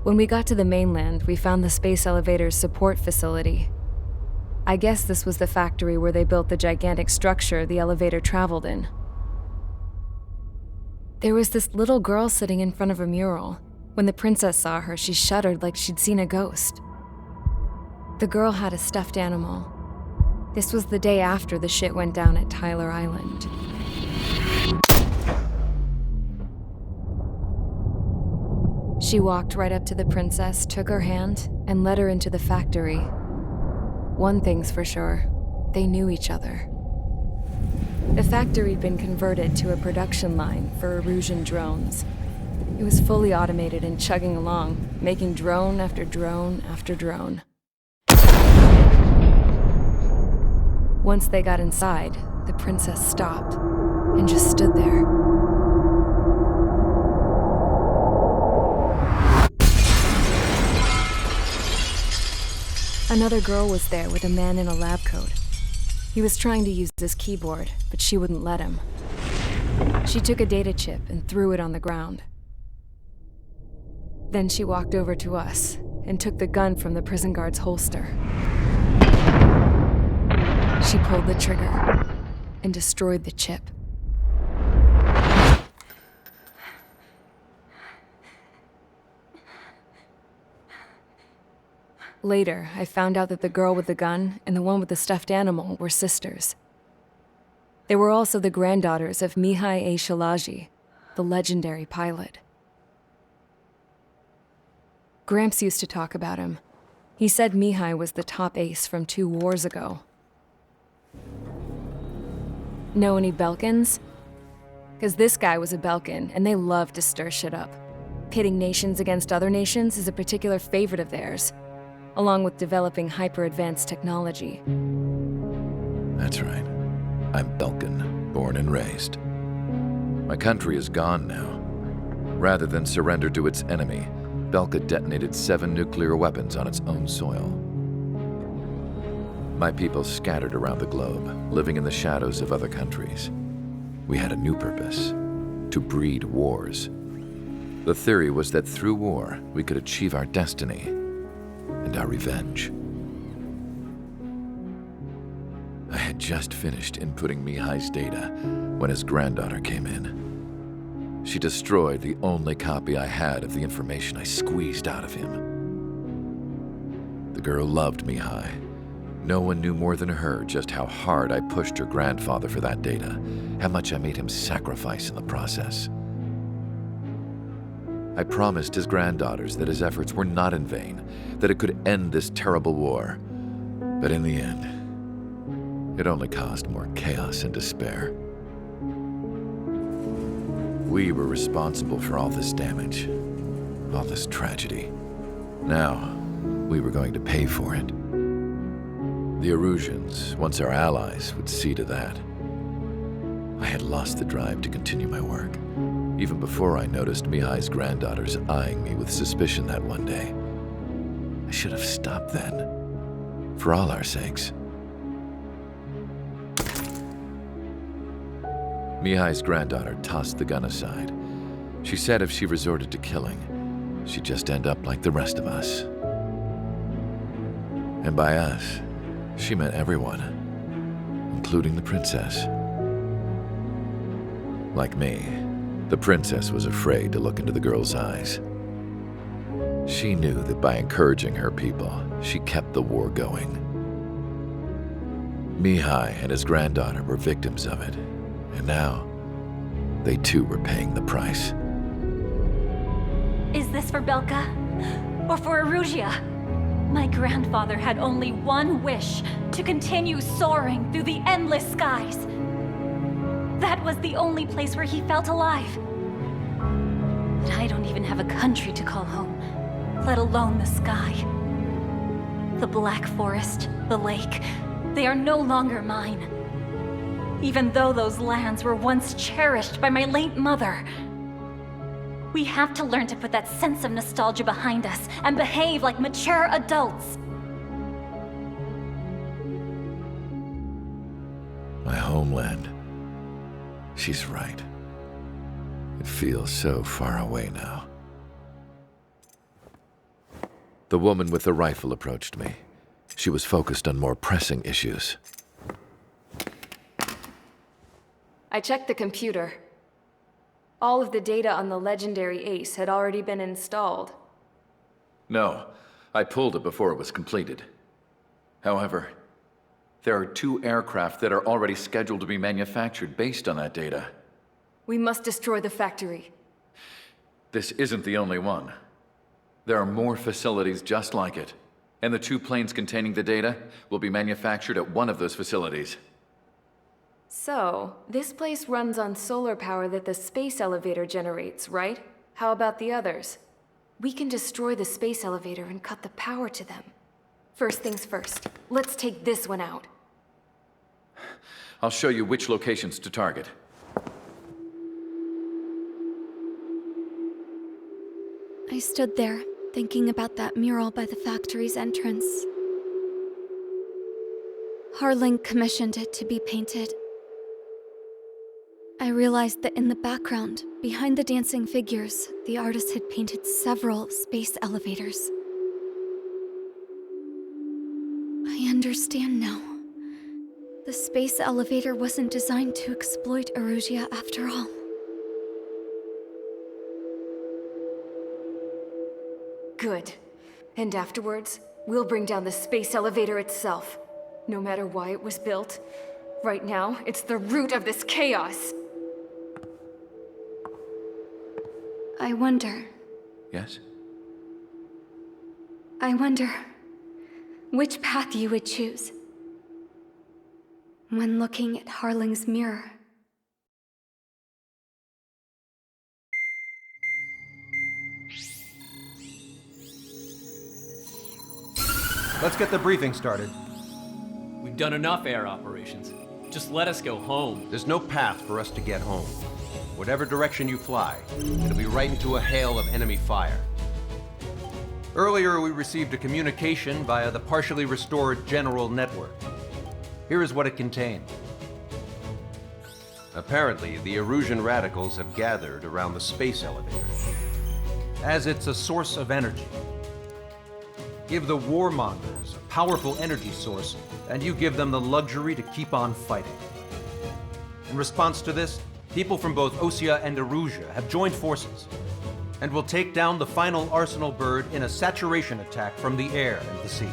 When we got to the mainland, we found the space elevator's support facility. I guess this was the factory where they built the gigantic structure the elevator traveled in. There was this little girl sitting in front of a mural. When the princess saw her, she shuddered like she'd seen a ghost. The girl had a stuffed animal. This was the day after the shit went down at Tyler Island. She walked right up to the princess, took her hand, and led her into the factory. One thing's for sure, they knew each other. The factory'd been converted to a production line for Erusian drones. It was fully automated and chugging along, making drone after drone after drone. Once they got inside, the princess stopped and just stood there. Another girl was there with a man in a lab coat. He was trying to use his keyboard, but she wouldn't let him. She took a data chip and threw it on the ground. Then she walked over to us and took the gun from the prison guard's holster. She pulled the trigger and destroyed the chip. Later, I found out that the girl with the gun and the one with the stuffed animal were sisters. They were also the granddaughters of Mihai A. Shalaji, the legendary pilot. Gramps used to talk about him. He said Mihai was the top ace from 2 wars ago. Know any Belkans? Because this guy was a Belkan, and they love to stir shit up. Pitting nations against other nations is a particular favorite of theirs, along with developing hyper-advanced technology. That's right. I'm Belkan, born and raised. My country is gone now. Rather than surrender to its enemy, Belka detonated 7 nuclear weapons on its own soil. My people scattered around the globe, living in the shadows of other countries. We had a new purpose: to breed wars. The theory was that through war, we could achieve our destiny and our revenge. I had just finished inputting Mihai's data when his granddaughter came in. She destroyed the only copy I had of the information I squeezed out of him. The girl loved Mihai. No one knew more than her just how hard I pushed her grandfather for that data, how much I made him sacrifice in the process. I promised his granddaughters that his efforts were not in vain, that it could end this terrible war. But in the end, it only caused more chaos and despair. We were responsible for all this damage, all this tragedy. Now, we were going to pay for it. The Erusians, once our allies, would see to that. I had lost the drive to continue my work, even before I noticed Mihai's granddaughters eyeing me with suspicion that one day. I should have stopped then, for all our sakes. Mihai's granddaughter tossed the gun aside. She said if she resorted to killing, she'd just end up like the rest of us. And by us, she meant everyone, including the princess. Like me, the princess was afraid to look into the girl's eyes. She knew that by encouraging her people, she kept the war going. Mihai and his granddaughter were victims of it, and now they too were paying the price. Is this for Belka? Or for Erusia? My grandfather had only one wish: to continue soaring through the endless skies. That was the only place where he felt alive. But I don't even have a country to call home, let alone the sky. The Black Forest, the lake, they are no longer mine. Even though those lands were once cherished by my late mother. We have to learn to put that sense of nostalgia behind us and behave like mature adults. My homeland. She's right. It feels so far away now. The woman with the rifle approached me. She was focused on more pressing issues. I checked the computer. All of the data on the legendary Ace had already been installed. No, I pulled it before it was completed. However, there are 2 aircraft that are already scheduled to be manufactured based on that data. We must destroy the factory. This isn't the only one. There are more facilities just like it, and the 2 planes containing the data will be manufactured at one of those facilities. So, this place runs on solar power that the space elevator generates, right? How about the others? We can destroy the space elevator and cut the power to them. First things first, let's take this one out. I'll show you which locations to target. I stood there, thinking about that mural by the factory's entrance. Harling commissioned it to be painted. I realized that in the background, behind the dancing figures, the artist had painted several space elevators. I understand now. The space elevator wasn't designed to exploit Erusia after all. Good. And afterwards, we'll bring down the space elevator itself. No matter why it was built, right now, it's the root of this chaos. I wonder Yes? which path you would choose when looking at Harling's mirror. Let's get the briefing started. We've done enough air operations. Just let us go home. There's no path for us to get home. Whatever direction you fly, it'll be right into a hail of enemy fire. Earlier, we received a communication via the partially restored general network. Here is what it contained. Apparently, the Erusian radicals have gathered around the space elevator, as it's a source of energy. Give the warmongers a powerful energy source, and you give them the luxury to keep on fighting. In response to this, people from both Osea and Erusia have joined forces, and will take down the final Arsenal bird in a saturation attack from the air and the sea.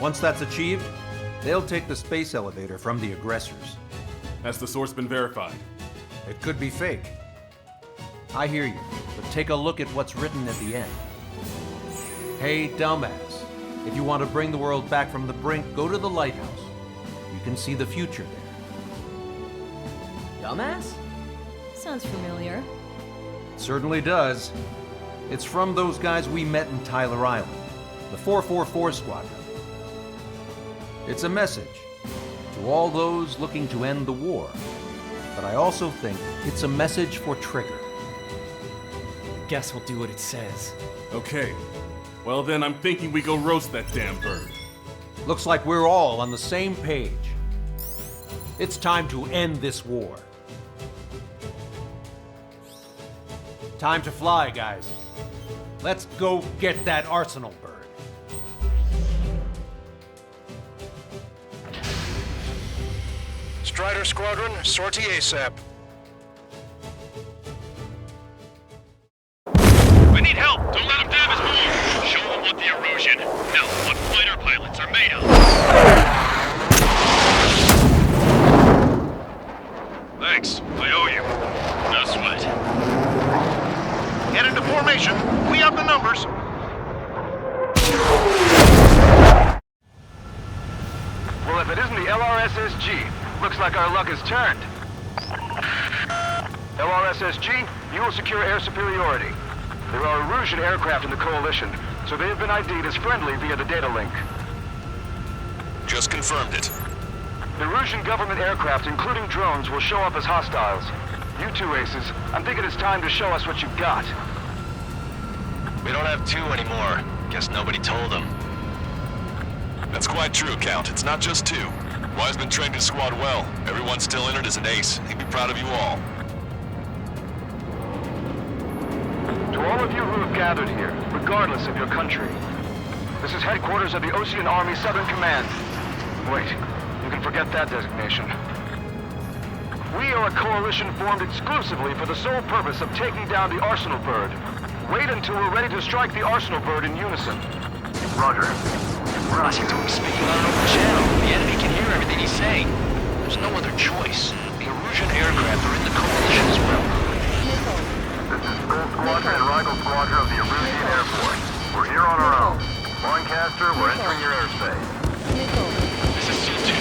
Once that's achieved, they'll take the space elevator from the aggressors. Has the source been verified? It could be fake. I hear you, but take a look at what's written at the end. Hey, dumbass, if you want to bring the world back from the brink, go to the lighthouse. You can see the future there. Dumbass? Sounds familiar. It certainly does. It's from those guys we met in Tyler Island, the 444 Squadron. It's a message to all those looking to end the war, but I also think it's a message for Trigger. Guess we'll do what it says. Okay. Well then, I'm thinking we go roast that damn bird. Looks like we're all on the same page. It's time to end this war. Time to fly, guys. Let's go get that Arsenal bird. Strider Squadron, sortie ASAP. We need help! Don't let them damage more! Show them what the Erusian, no, what fighter pilots are made of! Thanks, I owe you. No sweat. Get into formation. We have the numbers. Well, if it isn't the LRSSG, looks like our luck has turned. LRSSG, you will secure air superiority. There are Erusian aircraft in the Coalition, so they have been ID'd as friendly via the data link. Just confirmed it. The Erusian government aircraft, including drones, will show up as hostiles. You two aces, I'm thinking it's time to show us what you've got. We don't have two anymore. Guess nobody told them. That's quite true, Count. It's not just two. Wiseman trained his squad well. Everyone still in it is an ace. He'd be proud of you all. To all of you who have gathered here, regardless of your country, This is headquarters of the Ocean Army Southern Command. Wait, you can forget that designation. We are a coalition formed exclusively for the sole purpose of taking down the Arsenal Bird. Wait until we're ready to strike the Arsenal Bird in unison. Roger. We're speaking on an open channel. The enemy can hear everything he's saying. There's no other choice. The Erusian aircraft are in the coalition as well. This is Skull Squadron and Rigel Squadron of the Erusian Air Force. We're here on our own. Lancaster, we're entering your airspace. This is Seal 2.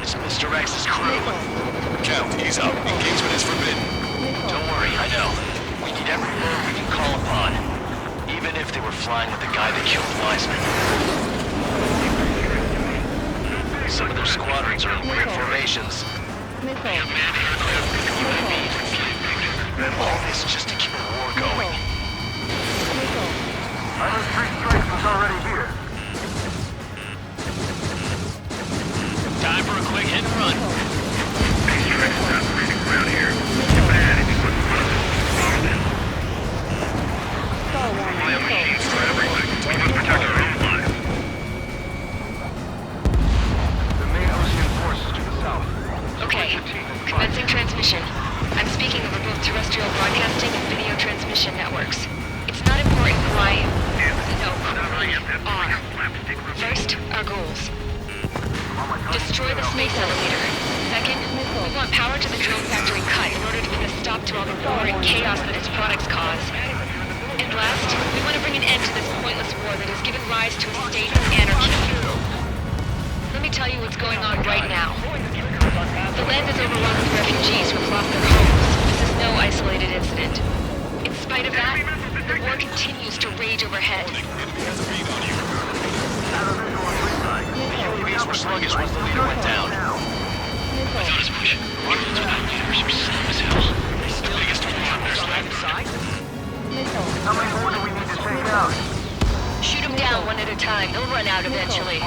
It's Mr. X's crew. Count, ease up. Engagement is forbidden. Don't worry, I know. We need every bird we can call upon. Even if they were flying with the guy that killed Wiseman. Some of their squadrons are in weird formations. All this just to keep a war going. Island 3 Strike was already here. Time for a quick hit and run. Around here. If I had anything but follow them. Fly machines for everything. We must protect our own lives. The main Ocean force is to the south. Okay, commencing transmission. I'm speaking over both terrestrial broadcasting and video transmission networks. It's not important who I am. No, who we are. First, our goals. Destroy the space elevator. Second, we want power to the drone factory cut in order to put a stop to all the war and chaos that its products cause. And last, we want to bring an end to this pointless war that has given rise to a state of anarchy. Let me tell you what's going on right now. The land is overrun with refugees who have lost their homes. This is no isolated incident. In spite of that, the war continues to rage overhead. The UAVs were sluggish once the leader went down. I thought as much. Rockets without leaders are slow as hell. The biggest war on their side. How many more do we need to take out? Shoot them down one at a time. They'll run out eventually.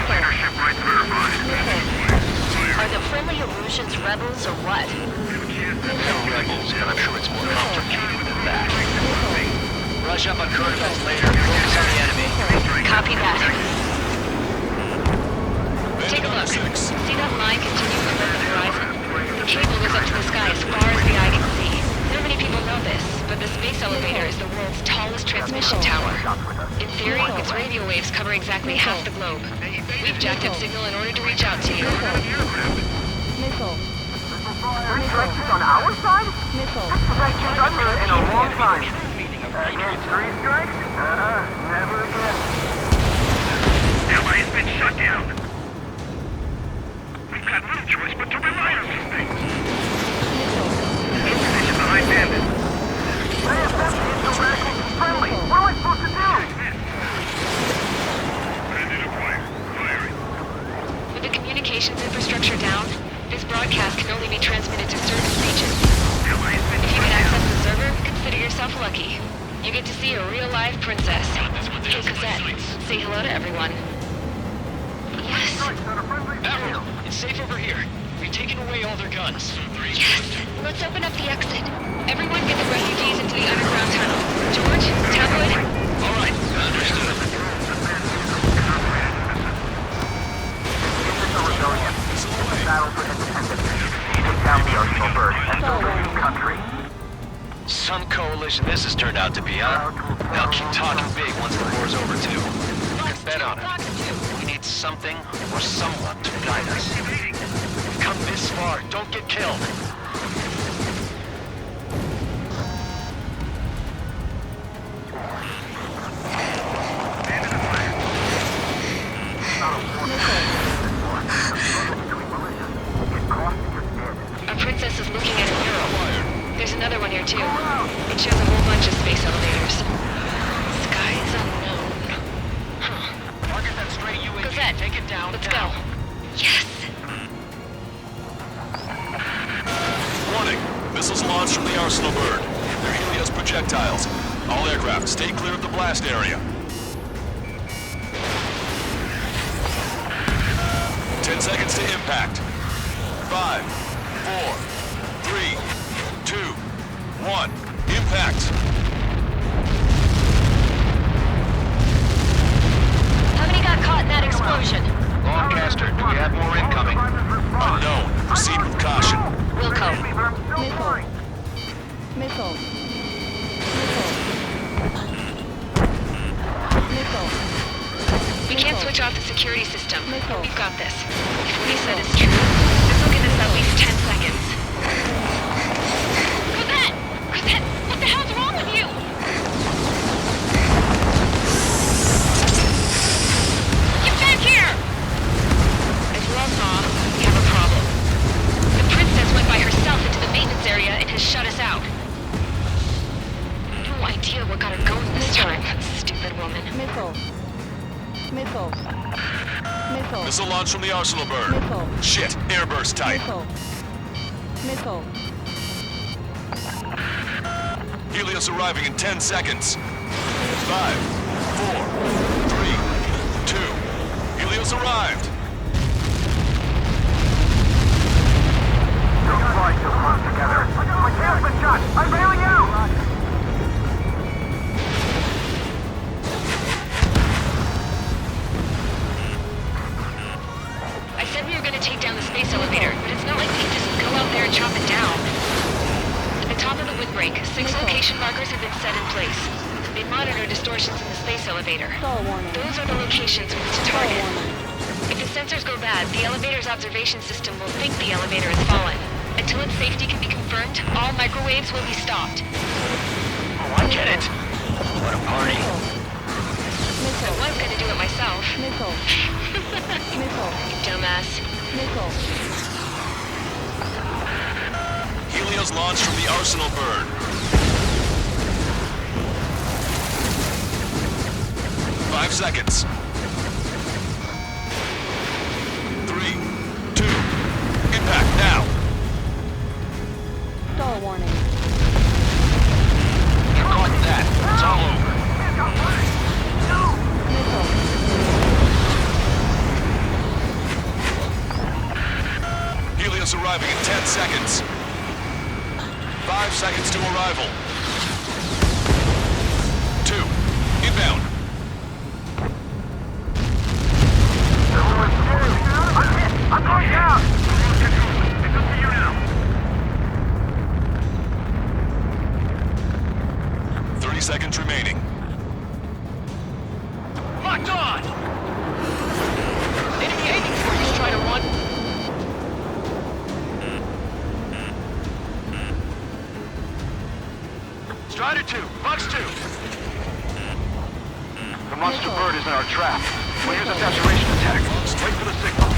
Leadership rights verified. Are the friendly Erusians rebels or what? They're rebels, but I'm sure it's more complicated than that. Rush up on current events later. Focus on the enemy. Copy that. Take a look. See that line continuing above the horizon? The cable goes up to the sky as far as the eye can see. Not many people know this, but the space elevator is the world's tallest transmission tower. In theory, its radio waves cover exactly half the globe. We've jacked up signal in order to reach out to you. Three strikes on our side? Missile. That's the best thunder in a long time. Against 3 strikes? Never again. Ally has been shut down. We've got little choice but to rely on these things. Position behind bandit. Friendly. What am I supposed to do? Bandit acquired. Firing. With the communications infrastructure down, this broadcast can only be transmitted to certain regions. If you can access the server, consider yourself lucky. You get to see a real-life princess. Hey, Cosette, say hello to everyone. Yes. Admiral, it's safe over here. We've taken away all their guns. Yes. Let's open up the exit. Everyone get the refugees into the underground tunnel. George, Tabloid. All right, understood. Battle for independence. Take down the Arsenal Bird and build a new country. Some coalition this has turned out to be, huh? Now keep talking big once the war's over, too. You can bet on it. We need something or someone to guide us. We've come this far. Don't get killed. Our princess is looking at a mural. There's another one here too. It shows a whole bunch of space elevators. Skies unknown. Huh. Target that stray UAV. Cosette, Take it down. let's go. Yes. Warning. Missiles launched from the Arsenal Bird. They're Helios projectiles. All aircraft, stay clear of the blast area. 10 seconds to impact. 5, 4, 3, 2, 1. Impact. How many got caught in that explosion? Lancaster, do we have more incoming? Unknown. Proceed with caution. Wilco. We can't switch off the security system, but we've got this. If what he said is true, this will give us at least 10 seconds. Cosette! Cosette, what the hell's wrong with you? Get back here! As you all saw, we have a problem. The princess went by herself into the maintenance area and has shut us out. No idea what got her going this time. Stupid woman. Missile launch from the arsenal bird. Shit, airburst type. Helios arriving in 10 seconds. 5, 4, 3, 2. Helios arrived. Don't fly too close together. My tail's been shot. I'm bailing out. I said we were going to take down the space elevator, but it's not like we can just go out there and chop it down. At the top of the windbreak, 6 location markers have been set in place. They monitor distortions in the space elevator. Those are the locations we need to target. If the sensors go bad, the elevator's observation system will think the elevator has fallen. Until its safety can be confirmed, all microwaves will be stopped. Oh, I get it. What a party. I was going to do it myself. Dumbass. Helios launched from the arsenal bird. 5 seconds. 3, 2, impact now. Stall warning. You caught that. It's all over. Helios arriving in 10 seconds. 5 seconds to arrival. 2, inbound. I'm going down! It's up to you now. 30 seconds remaining. Locked on! Enemy aiming for you, Strider 1. Strider 2, Fox 2. The monster bird is in our trap. We'll use a saturation attack. Wait for the signal.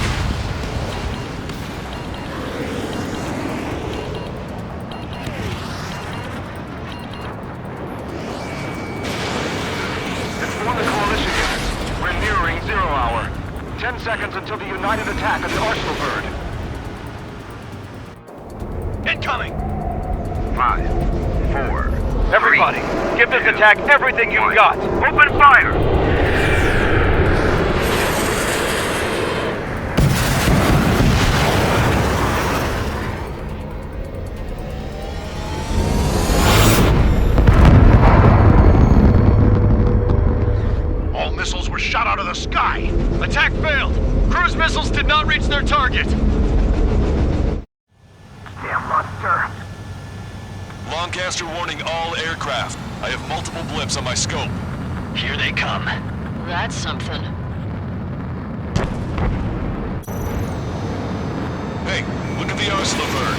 Inform the coalition units. We're nearing 0 hour. 10 seconds until the united attack of the arsenal bird. Incoming! 5, 4. Everybody, give this attack everything you've got. Open fire! All missiles were shot out of the sky. Attack failed. Cruise missiles did not reach their target. Damn monster. Lancaster warning all aircraft. I have multiple blips on my scope. Here they come. That's something. Hey, look at the arsenal bird.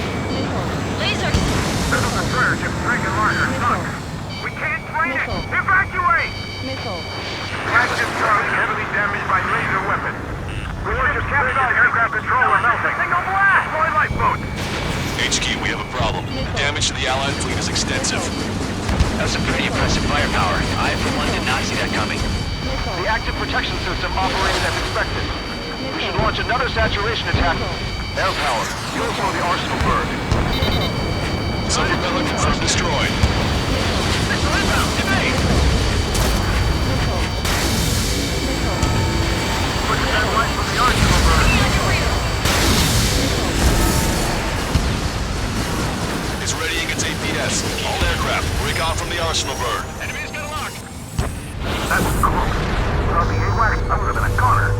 Laser! There's a destroyer ship Dragon Liner sunk. We can't fight it! Evacuate! Flagship Charlie heavily damaged by laser weapons. Reporters capsized aircraft control are melting. Signal blast! Deploy lifeboats! HQ, we have a problem. Damage to the Allied fleet is extensive. That's some pretty impressive firepower. I, for one, did not see that coming. The active protection system operated as expected. We should launch another saturation attack. Air power. Fuel for the arsenal bird. Subpropellant confirmed destroyed. Missile inbound! Evade! Quick satellite from the arsenal bird. It's readying its APS. APS. All aircraft, break off from the arsenal bird. Enemies got a lock. That was close. Without the AWACS, I would have been a goner.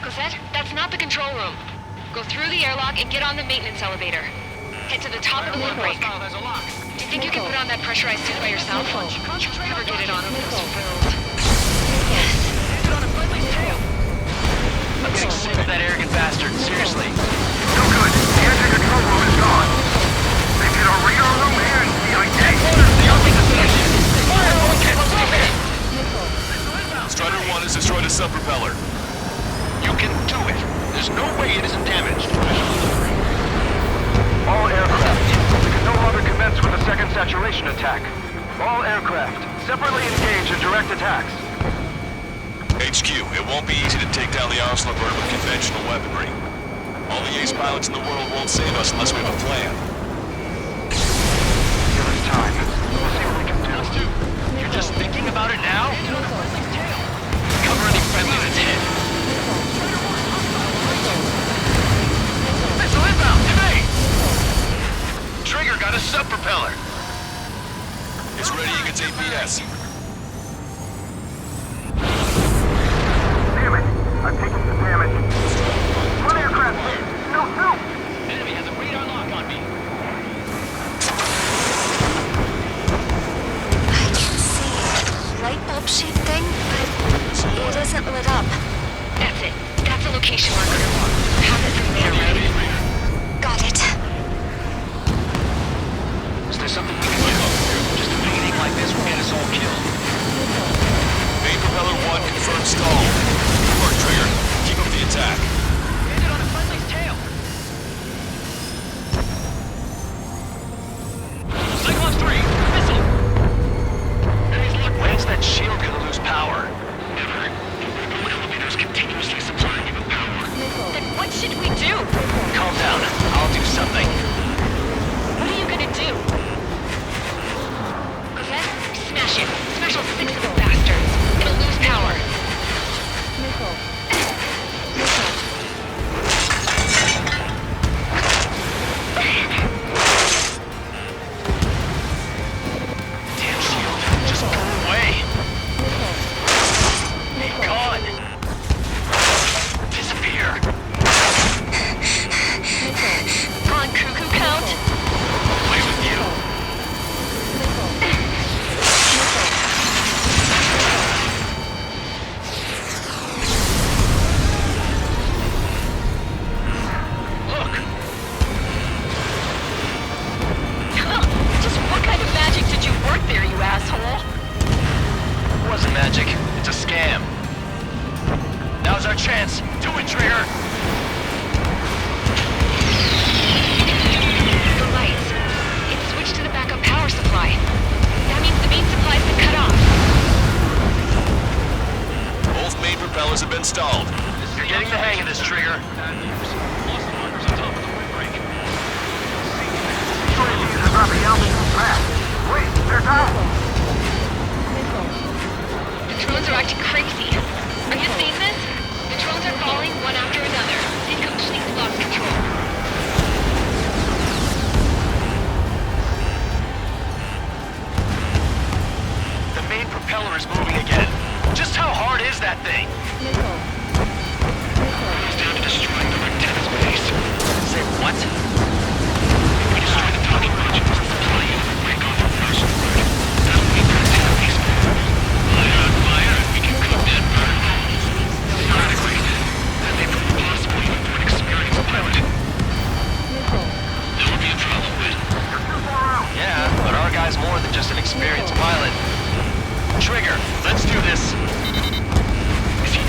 Cosette, that's not the control room. Go through the airlock and get on the maintenance elevator. Head to the top of the loop break. There's a lock. Do you think you can put on that pressurized suit by yourself? Never get it on over those frills. Yes. I'm getting sick of that arrogant bastard, seriously. No good. The engine control room is gone. They get a radar room here and see like that. Strider 1 has destroyed a sub-propeller. You can do it. There's no way it isn't damaged. All aircraft. We can no longer commence with a second saturation attack. All aircraft, separately engage in direct attacks. HQ, it won't be easy to take down the arsenal bird with conventional weaponry. All the ace pilots in the world won't save us unless we have a plan. Give us time. We'll see what we can do. You're just thinking about it now? Cover any friendly that's hit. Missile inbound, today! Trigger got a sub-propeller. It's ready against APS. Damn it! I'm taking some damage. One aircraft hit. No, no! Enemy has a radar lock on me. I can see light bulb shaped thing, but it isn't lit up. That's it. That's a location marker. Have it from there, right? Got it. Is there something we can do? Just anything like this will get us all killed. Main propeller 1 confirmed stall. Good work, Trigger. Keep up the attack. Landed on a friendly's tail. Cyclops 3, missile. When's that shield gonna lose power? Never. The elevator's continuously supplying you with power. Then what should we do? Calm down. I'll do something. What are you gonna do? Cosette, smash it. Smash all 6 of the bastards. It'll lose power. Damn shield. Just go away. Be gone. Disappear. On cuckoo count? Play with you. Look. Just what kind of magic did you work there, you asshole? It wasn't magic. It's a scam. Now's our chance. Do it, Trigger. The lights. It's switched to the backup power supply. That means the main supply's been cut off. Both main propellers have been stalled. You're getting the hang of this, Trigger. These are dropping altitude fast. Wait, they're down. The drones are acting crazy. Are you seeing this? The drones are falling one after another. They've completely lost control. The main propeller is moving again. Just how hard is that thing? It's down to destroying the lieutenant's base. Say what? We destroy the docking modules and supply you with break off from Russian bird. That'll be the base. Fire on fire, and we can cook that bird. Theoretically, that may prove possible even for an experienced pilot. That would be a trouble, but you're too far out. Yeah, but our guy's more than just an experienced pilot. Trigger, let's do this. Is he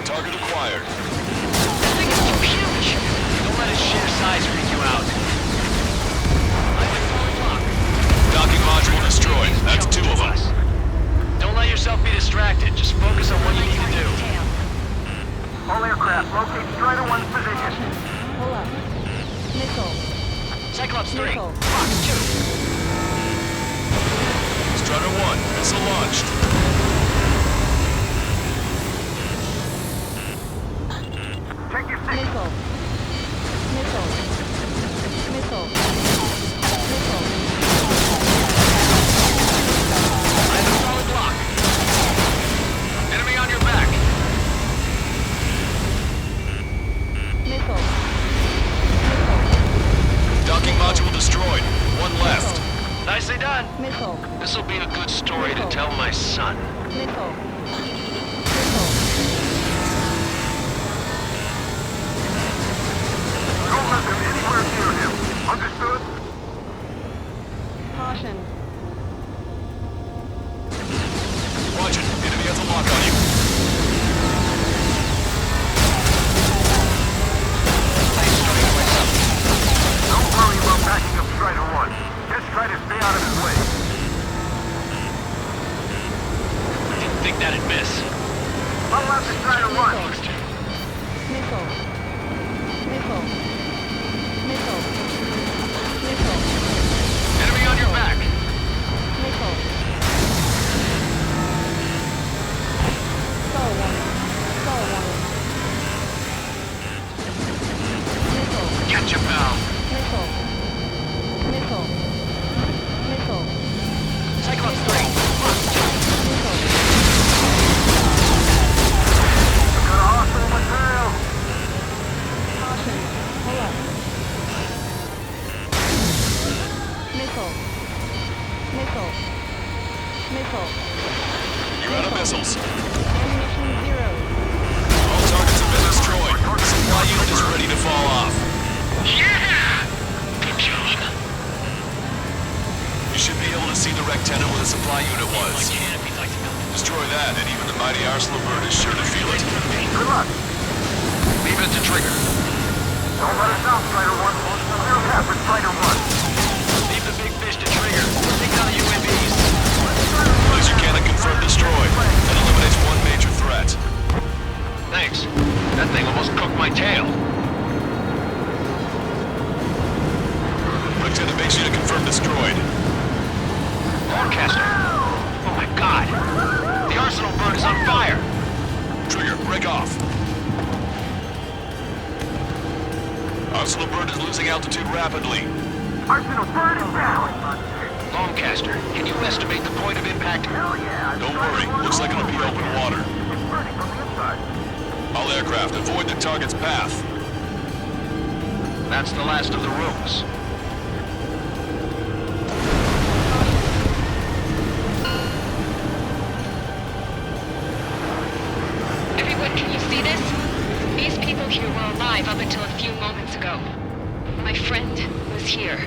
Target acquired. That thing is too huge! Don't let its sheer size freak you out. Docking module destroyed. That's 2 of them. Don't let yourself be distracted. Just focus on what you need to do. All aircraft, locate Strider 1's position. Pull up. Missile. Cyclops 3, Missile. Fox 2. Strutter 1, missile launched. Check your signal. Missile. Missile. Missile. Missile. I have a solid block. Enemy on your back. Missile. Docking module destroyed. 1 left. Nicely done. Missile. This'll be a good story to tell my son. Missile. Don't let them anywhere near him. Understood? Caution. Watch it. Enemy has a lock on you. Don't worry about backing up Strider 1. Just try to stay out of his way. Didn't think that'd miss. Follow after Strider 1. Missile. Missile. Missile. Missile. Enemy on your back. Missile. Skull warning. Skull warning. Missile. Catch him, pal. Missile. Missile. Missile. Cyclops 3, Fox 2. Missile. Got a hostile on my tail. Caution. Pull up. Missile. Missile. Missile. You're out of missiles. Ammunition 0. All targets have been destroyed. Supply unit is ready to fall off. Yeah! Good job. You should be able to see the rectenna where the supply unit was. Destroy that, and even the mighty Arsenal bird is sure to feel it. Good luck. Leave it to Trigger. Don't let us down, Strider 1. Zero cap for Strider 1. Leave the big fish to Trigger. Take out the UAVs. Laser cannon confirmed destroyed. That eliminates 1 major threat. Thanks. That thing almost cooked my tail. Rectenna makes you to confirm destroyed. Lancaster. Oh my god. The Arsenal bird is on fire. Trigger, break off. Arsenal bird is losing altitude rapidly. Arsenal bird is down. Lancaster, can you estimate the point of impact? Hell yeah. Don't worry, looks like it'll be open water. It's burning from the inside. All aircraft, avoid the target's path. That's the last of the rooms. Everyone, can you see this? These people here were alive up until a few moments ago. My friend was here.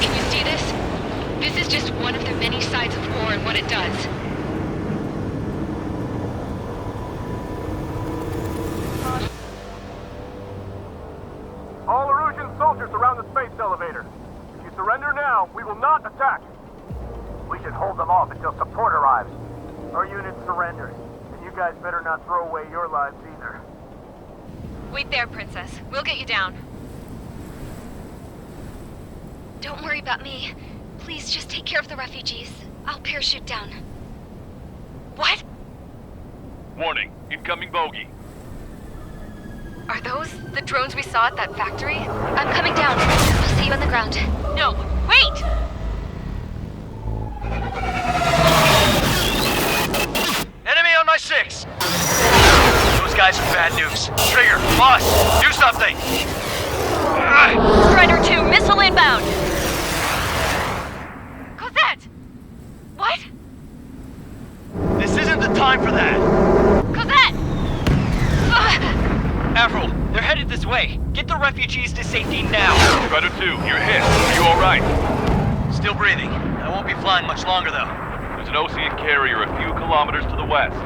Can you see this? This is just one of the many sides of war and what it does. All Erusian soldiers around the space elevator. If you surrender now, we will not attack. We should hold them off until support arrives. Our units surrendered, and you guys better not throw away your lives either. Wait there, Princess. We'll get you down. Don't worry about me. Please just take care of the refugees. I'll parachute down. What? Warning, incoming bogey. Are those the drones we saw at that factory? I'm coming down. I'll see you on the ground. No, wait! Enemy on my 6! Those guys are bad news. Trigger, boss, do something! Strider 2, missile inbound! Cosette! What? This isn't the time for that! Cosette! Avril, they're headed this way. Get the refugees to safety now. Strider 2, you're hit. Are you alright? Still breathing. I won't be flying much longer, though. There's an Ocean carrier a few kilometers to the west.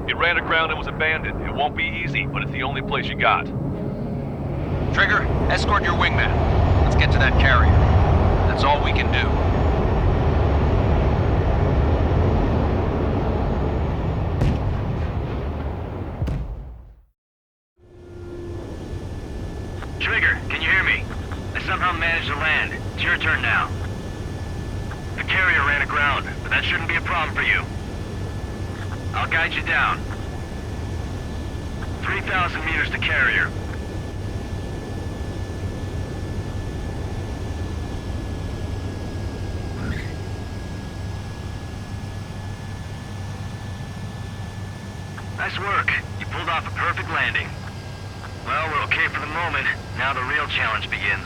It ran aground and was abandoned. It won't be easy, but it's the only place you got. Trigger, escort your wingman. Let's get to that carrier. That's all we can do. Trigger, can you hear me? I somehow managed to land. It's your turn now. The carrier ran aground, but that shouldn't be a problem for you. I'll guide you down. 3,000 meters to carrier. Nice work. You pulled off a perfect landing. Well, we're okay for the moment. Now the real challenge begins.